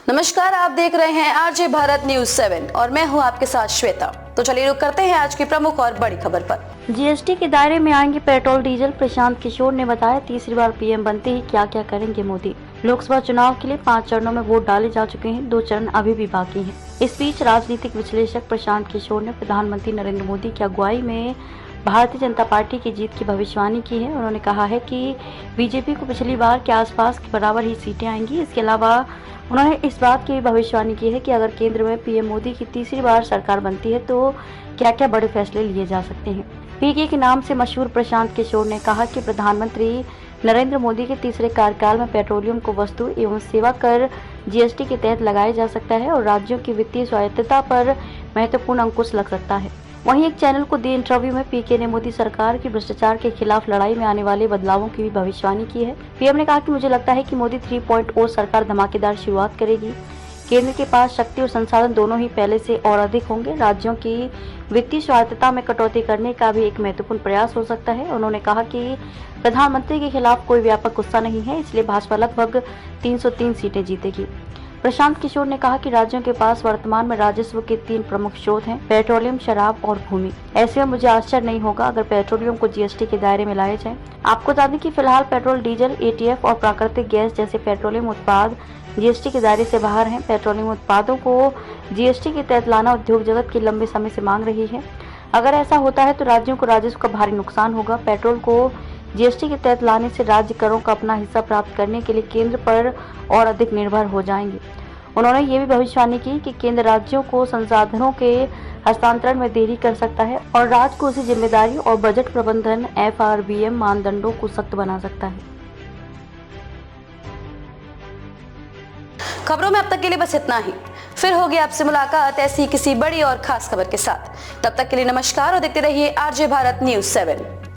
नमस्कार, आप देख रहे हैं आरजे भारत न्यूज 7 और मैं हूं आपके साथ श्वेता। तो चलिए रुक करते हैं आज की प्रमुख और बड़ी खबर पर। जीएसटी के दायरे में आएंगे पेट्रोल डीजल। प्रशांत किशोर ने बताया, तीसरी बार पीएम बनते ही क्या क्या करेंगे मोदी। लोकसभा चुनाव के लिए 5 चरणों में वोट डाले जा चुके हैं, 2 चरण अभी भी बाकी हैं। इस बीच राजनीतिक विश्लेषक प्रशांत किशोर ने प्रधानमंत्री नरेंद्र मोदी की अगुवाई में भारतीय जनता पार्टी की जीत की भविष्यवाणी की है। उन्होंने कहा है कि बीजेपी को पिछली बार के आसपास के बराबर ही सीटें आएंगी। इसके अलावा उन्होंने इस बात की भविष्यवाणी की है कि अगर केंद्र में पीएम मोदी की तीसरी बार सरकार बनती है तो क्या क्या बड़े फैसले लिए जा सकते हैं। पीके के नाम से मशहूर प्रशांत किशोर ने कहा कि प्रधानमंत्री नरेंद्र मोदी के तीसरे कार्यकाल में पेट्रोलियम को वस्तु एवं सेवा कर जीएसटी के तहत लगाया जा सकता है और राज्यों की वित्तीय स्वायत्तता पर महत्वपूर्ण अंकुश लग सकता है। वहीं एक चैनल को दिए इंटरव्यू में पीके ने मोदी सरकार की भ्रष्टाचार के खिलाफ लड़ाई में आने वाले बदलावों की भी भविष्यवाणी की है। पीएम ने कहा कि मुझे लगता है कि मोदी 3.0 सरकार धमाकेदार शुरुआत करेगी। केंद्र के पास शक्ति और संसाधन दोनों ही पहले से और अधिक होंगे। राज्यों की वित्तीय स्वायत्तता में कटौती करने का भी एक महत्वपूर्ण प्रयास हो सकता है। उन्होंने कहा कि प्रधानमंत्री के खिलाफ कोई व्यापक गुस्सा नहीं है, इसलिए भाजपा लगभग 303 सीटें जीतेगी। प्रशांत किशोर ने कहा कि राज्यों के पास वर्तमान में राजस्व के 3 प्रमुख स्रोत हैं, पेट्रोलियम, शराब और भूमि। ऐसे में मुझे आश्चर्य नहीं होगा अगर पेट्रोलियम को जीएसटी के दायरे में लाया जाए। आपको बता दें कि फिलहाल पेट्रोल, डीजल, एटीएफ और प्राकृतिक गैस जैसे पेट्रोलियम उत्पाद जीएसटी के दायरे से बाहर हैं। पेट्रोलियम उत्पादों को जीएसटी के तहत लाना उद्योग जगत की लंबे समय से मांग रही है। अगर ऐसा होता है तो राज्यों को राजस्व का भारी नुकसान होगा। पेट्रोल को जीएसटी के तहत लाने से राज्य करों का अपना हिस्सा प्राप्त करने के लिए केंद्र पर और अधिक निर्भर हो जाएंगे। उन्होंने ये भी भविष्यवाणी की कि केंद्र राज्यों को संसाधनों के हस्तांतरण में देरी कर सकता है और राज्य को उसी जिम्मेदारी और बजट प्रबंधन FRBM मानदंडों को सख्त बना सकता है। खबरों में अब तक के लिए बस इतना ही। फिर होगी आपसे मुलाकात ऐसी किसी बड़ी और खास खबर के साथ। तब तक के लिए नमस्कार और देखते रहिए आरजे भारत न्यूज 7।